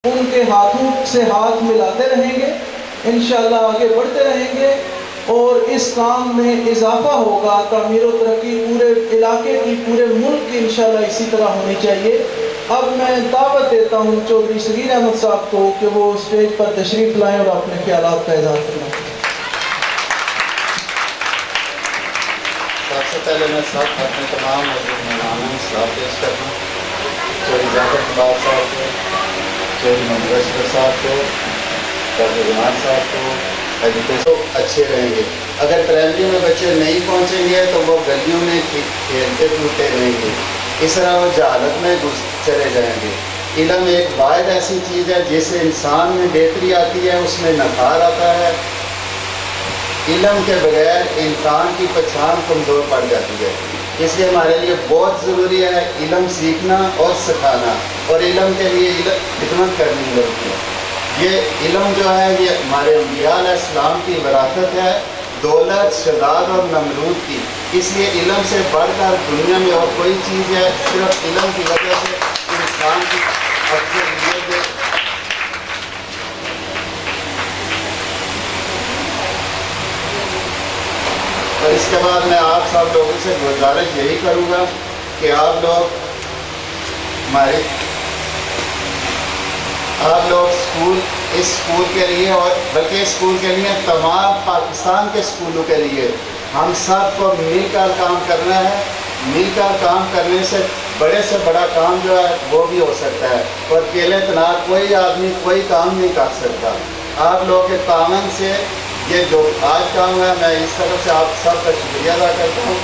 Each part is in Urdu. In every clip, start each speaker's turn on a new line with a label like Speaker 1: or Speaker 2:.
Speaker 1: ان کے ہاتھوں سے ہاتھ ملاتے رہیں گے، انشاءاللہ آگے بڑھتے رہیں گے اور اس کام میں اضافہ ہوگا۔ تعمیر و ترقی پورے علاقے کی، پورے ملک کی انشاءاللہ اسی طرح ہونی چاہیے۔ اب میں دعوت دیتا ہوں چودھری صغیر احمد صاحب کو کہ وہ اسٹیج پر تشریف لائیں اور اپنے خیالات کا اظہار فرمائیں۔
Speaker 2: سب سے پہلے میں سب اپنے تمام مہمانوں میں سلام پیش کرتا ہوں، چودھری ظفر اقبال صاحب کو، چودھری محمد اشرف صاحب کو، ڈاکٹر رحمان صاحب کو۔ ایجوکیشن اچھے رہیں گے۔ اگر پرائمری میں بچے نہیں پہنچیں گے تو وہ گلیوں میں کھیلتے کودتے رہیں گے، اس طرح وہ جہالت میں چلے جائیں گے۔ علم ایک واحد ایسی چیز ہے جس سے انسان میں بہتری آتی ہے، اس میں نکھار آتا ہے۔ علم کے بغیر انسان کی پہچان کمزور پڑ جاتی ہے، اس لیے ہمارے لیے بہت ضروری ہے علم سیکھنا اور سکھانا، اور علم کے لیے خدمت کرنی ضروری ہے۔ یہ علم جو ہے یہ ہمارے انبیاء علیہ السلام کی وراثت ہے، دولت، شداد اور نمرود کی۔ اس لیے علم سے بڑھ کر دنیا میں اور کوئی چیز ہے، صرف علم کی وجہ سے انسان کی افضلیت ہے۔ اور اس کے بعد میں آپ سب لوگوں سے گزارش یہی کروں گا کہ آپ لوگ اس اسکول کے لیے، اور بلکہ اسکول کے لیے تمام پاکستان کے اسکولوں کے لیے ہم سب کو مل کر کام کرنا ہے۔ مل کر کام کرنے سے بڑا کام جو ہے وہ بھی ہو سکتا ہے، اور اکیلے تنہا کوئی آدمی کوئی کام نہیں کر سکتا۔ آپ لوگوں کے تعاون سے یہ جو آج کام ہوا ہے، میں اس طرف سے آپ سب کا شکریہ ادا کرتا ہوں۔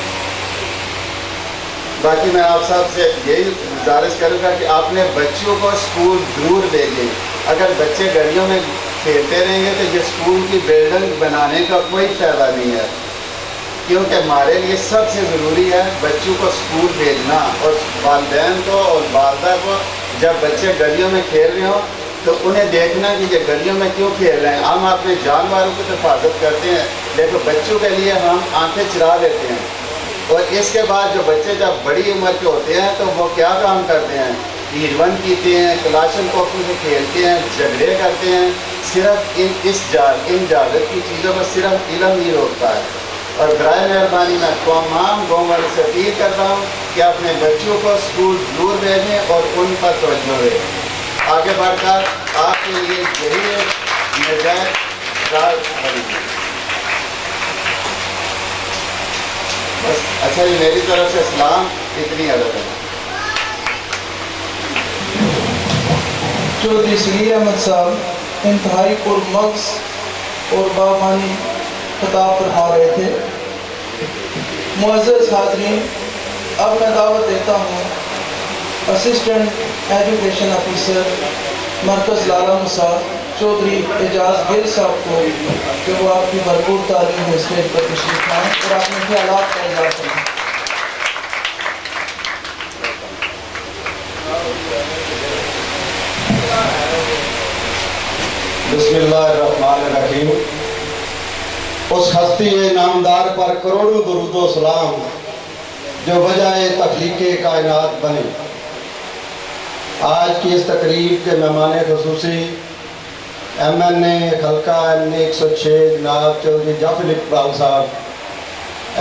Speaker 2: باقی میں آپ سب سے یہی گزارش کروں گا کہ اپنے بچوں کو اسکول ضرور بھیجیں۔ اگر بچے گلیوں میں کھیلتے رہیں گے تو یہ اسکول کی بلڈنگ بنانے کا کوئی فائدہ نہیں ہے، کیونکہ ہمارے لیے سب سے ضروری ہے بچوں کو اسکول بھیجنا، اور والدین کو اور والدہ کو جب بچے گلیوں میں کھیل رہے ہوں تو انہیں دیکھنا کہ یہ گلیوں میں کیوں کھیل رہے ہیں۔ ہم اپنے جانوروں کی حفاظت کرتے ہیں، لیکن بچوں کے لیے ہم آنکھیں چرا دیتے ہیں، اور اس کے بعد جو بچے جب بڑی عمر کے ہوتے ہیں تو وہ کیا کام کرتے ہیں، تیر-بند پیتے ہیں، کلاشن کوفی سے کھیلتے ہیں، جھگڑے کرتے ہیں۔ صرف ان جہالت کی چیزوں پر صرف علم ہی روکتا ہے۔ اور برائے مہربانی میں تمام گاؤں والوں سے اپیل کرتا ہوں کہ اپنے بچوں کو اسکول ضرور بھیجیں اور ان پر توجہ دیں۔ آگے بڑھ کر آپ کے لیے یہی ایک نجات راہ بنے گی۔ بس اچھا جی، میری طرف سے سلام، اتنی عدد ہے۔
Speaker 1: چودھری صغیر احمد صاحب انتہائی پرمغز اور بامانی خطاب فرما رہے تھے۔ معزز حاضرین، اب میں دعوت دیتا ہوں اسسٹنٹ ایجوکیشن آفیسر مرکز لالہ مسا چودھری اعجاز گل صاحب کو کہ وہ آپ کی بھرپور تعلیم میں اسٹیج پر تشریف لائیں اور اپنے خیالات کا اظہار کریں۔
Speaker 3: بسم اللہ الرحمن الرحیم۔ اس ہستی نامدار پر کروڑوں درود و سلام جو وجہ تخلیق کائنات بنے۔ آج کی اس تقریب کے مہمان خصوصی ایم این اے حلقہ ایم 106 جناب چودھری ظفر اقبال صاحب،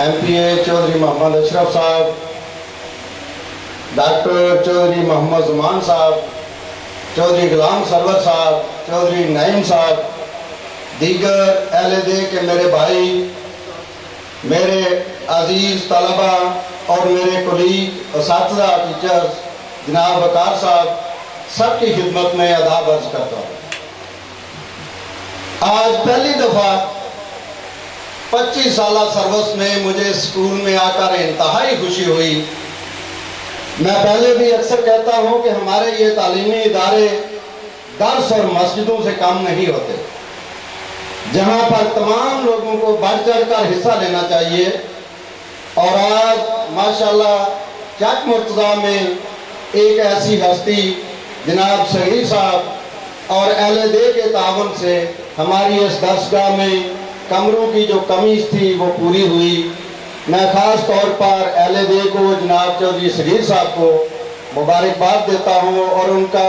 Speaker 3: ایم پی اے چودھری محمد اشرف صاحب، ڈاکٹر چودھری محمد زمان صاحب، چودھری غلام سرور صاحب، چودھری نعیم صاحب، دیگر اہل دے کے میرے بھائی، میرے عزیز طلبہ اور میرے کولیگ اساتذہ ٹیچرز، جناب وقار صاحب، سب کی خدمت میں آداب عرض کرتا ہوں۔ آج پہلی دفعہ 25 سالہ سروس میں مجھے اسکول میں آ کر انتہائی خوشی ہوئی۔ میں پہلے بھی اکثر کہتا ہوں کہ ہمارے یہ تعلیمی ادارے درس اور مسجدوں سے کم نہیں ہوتے، جہاں پر تمام لوگوں کو بڑھ چڑھ کر حصہ لینا چاہیے۔ اور آج ماشاءاللہ چک مرتضیٰ میں ایک ایسی ہستی جناب صغیر صاحب اور اہل دے کے تعاون سے ہماری اس درسگاہ میں کمروں کی جو کمی تھی وہ پوری ہوئی۔ میں خاص طور پر اہل دے کو جناب چودھری صغیر صاحب کو مبارکباد دیتا ہوں اور ان کا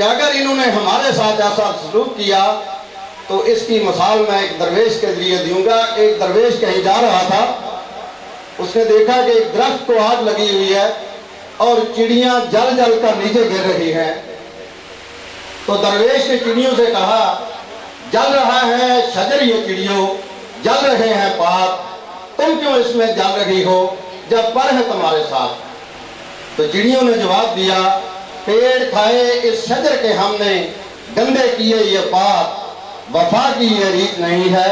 Speaker 3: کہ اگر انہوں نے ہمارے ساتھ ایسا سلوک کیا تو اس کی مثال میں ایک درویش کے ذریعے دوں گا۔ ایک درویش کہیں جا رہا تھا، اس نے دیکھا کہ ایک درخت کو آگ لگی ہوئی ہے اور چڑیاں جل جل کر نیچے گر رہی ہیں، تو درویش نے چڑیوں سے کہا جل رہا ہے شجر یہ چڑیوں، جل رہے ہیں پات، تم کیوں اس میں جل رہی ہو جب پر ہے تمہارے ساتھ؟ تو چڑیوں نے جواب دیا پیڑ کھائے اس شجر کے ہم نے، گندے کیے یہ پات، وفا کی یہ ریت نہیں ہے،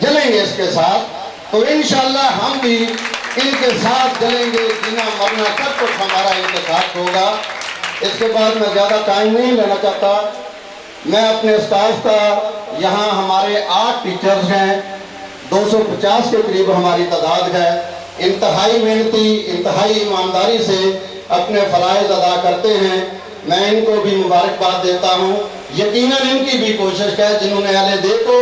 Speaker 3: جلیں گے اس کے ساتھ۔ تو انشاءاللہ ہم بھی ان کے ساتھ جلیں گے، جینا مرنا سب کچھ ہمارا ان کے ساتھ ہوگا۔ اس کے بعد میں زیادہ ٹائم نہیں لینا چاہتا، میں اپنے اسٹاف کا، یہاں ہمارے 8 ٹیچرز ہیں، 250 کے قریب ہماری تعداد ہے، انتہائی محنتی، انتہائی ایمانداری سے اپنے فرائض ادا کرتے ہیں، میں ان کو بھی مبارکباد دیتا ہوں۔ یقیناً ان کی بھی کوشش ہے جنہوں نے اہل دے کو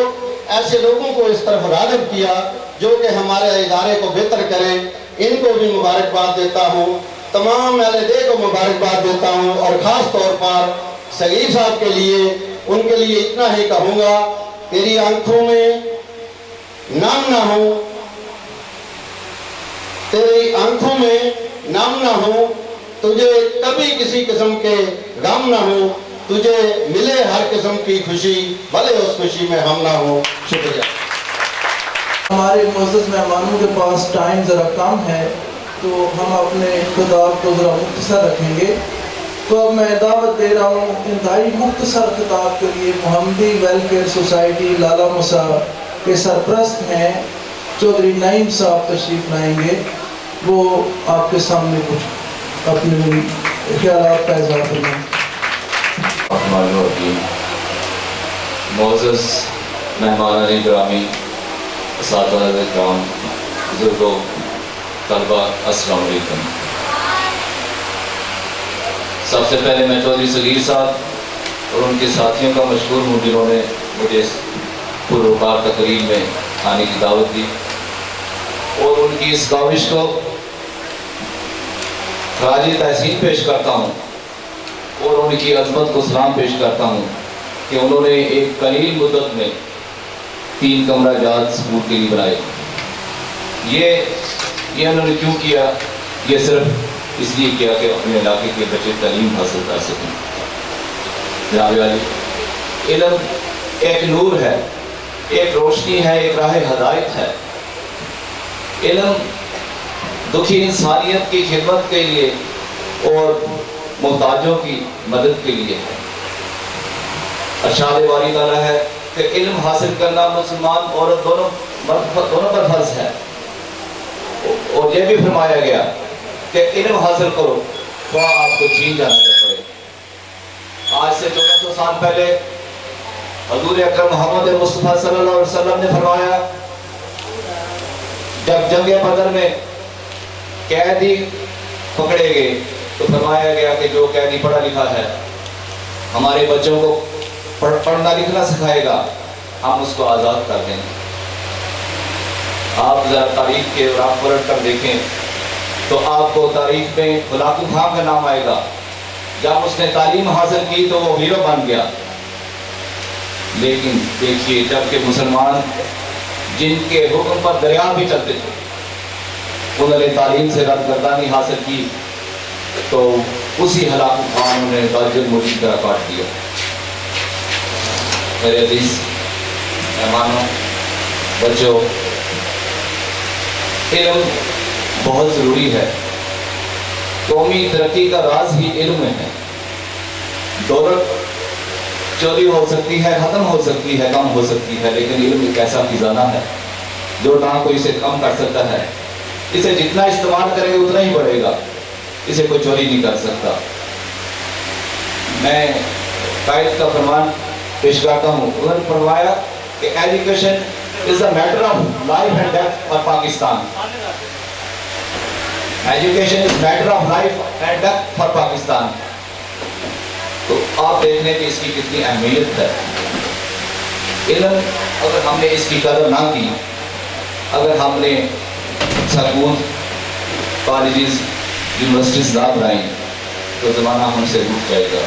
Speaker 3: ایسے لوگوں کو اس طرف راغب کیا جو کہ ہمارے ادارے کو بہتر کریں، ان کو بھی مبارکباد دیتا ہوں، تمام اہل دے کو مبارکباد دیتا ہوں، اور خاص طور پر صغیر صاحب کے لیے، ان کے لیے اتنا ہی کہوں گا، تیری آنکھوں میں نم نہ ہو، تیری آنکھوں میں نم نہ ہو، تجھے کبھی کسی قسم کے غم نہ ہو، تجھے ملے ہر قسم کی خوشی، بھلے اس خوشی میں ہم نہ ہو۔ شکریہ۔
Speaker 1: ہمارے معزز مہمانوں کے پاس ٹائم ذرا کم ہے تو ہم اپنے خطاب کو ذرا مختصر رکھیں گے، تو اب میں دعوت دے رہا ہوں انتہائی مختصر خطاب کے لیے محمدی ویلفیئر سوسائٹی لالہ مسا کے سرپرست ہیں چودھری نعیم صاحب تشریف لائیں گے، وہ آپ کے سامنے کچھ اپنے خیالات کا اظہار کریں۔
Speaker 4: معزز مہمان گرامی، اساتذہ کرام، بزرگوں، طلبہ، السلام علیکم۔ سب سے پہلے میں چودھری صغیر صاحب اور ان کے ساتھیوں کا مشکور ہوں جنہوں نے مجھے اس پروکار تقریب میں آنے کی دعوت دی، اور ان کی اس کاوش کو خراج تحسین پیش کرتا ہوں اور ان کی عظمت کو سلام پیش کرتا ہوں کہ انہوں نے ایک قلیل مدت میں 3 کمرہ جات اسکول کے لیے بنائے۔ یہ انہوں نے کیوں کیا؟ یہ صرف اس لیے کیا کہ اپنے علاقے کے بچے تعلیم حاصل کر سکیں۔ جناب عالی، علم ایک نور ہے، ایک روشنی ہے، ایک راہ ہدایت ہے۔ علم دکھی انسانیت کی خدمت کے لیے اور محتاجوں کی مدد کے لیے ہے۔ ارشاد باری تعالیٰ ہے کہ علم حاصل کرنا مسلمان عورت دونوں پر فرض ہے، اور یہ بھی فرمایا گیا کہ علم حاصل کرو تو آپ کو چین جانا پڑے۔ آج سے 1400 سال پہلے حضور اکرم محمد مصطفیٰ صلی اللہ علیہ وسلم نے فرمایا، جب جنگ بدر میں قیدی پکڑے گئے تو فرمایا گیا کہ جو قیدی پڑھا لکھا ہے ہمارے بچوں کو پڑھنا لکھنا سکھائے گا، ہم اس کو آزاد کر دیں گے۔ آپ ذرا تاریخ کے راہ پلٹ کر دیکھیں تو آپ کو تاریخ میں ہلاکو خان کا نام آئے گا۔ جب اس نے تعلیم حاصل کی تو وہ ہیرو بن گیا، لیکن دیکھیے جب کہ مسلمان جن کے حکم پر دریا بھی چلتے تھے انہوں نے تعلیم سے رد حاصل کی تو اسی ہلاکو خان نے باجر موٹی طرح کاٹ دیا۔ میرے عزیز مہمانوں، بچوں، علم بہت ضروری ہے۔ قومی ترقی کا راز ہی علم میں ہے۔ دولت چوری ہو سکتی ہے، ختم ہو سکتی ہے، کم ہو سکتی ہے، لیکن علم ایک ایسا خزانہ ہے جو نہ کوئی اسے کم کر سکتا ہے۔ اسے جتنا استعمال کرے گا اتنا ہی بڑھے گا، اسے کوئی چوری نہیں کر سکتا۔ میں قائد کا فرمان پیش کرتا ہوں، انہوں نے فرمایا کہ education is a matter of life and death for Pakistan. Education is matter of life and death for Pakistan. تو آپ دیکھ لیں کہ اس کی کتنی اہمیت ہے۔ علم اگر ہم نے اس کی قدر نہ کی، اگر ہم نے سکول، کالجز، یونیورسٹیز نہ بنائیں تو زمانہ ہم سے رک جائے گا۔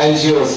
Speaker 4: NGOs,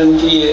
Speaker 5: MPA,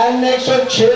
Speaker 3: N106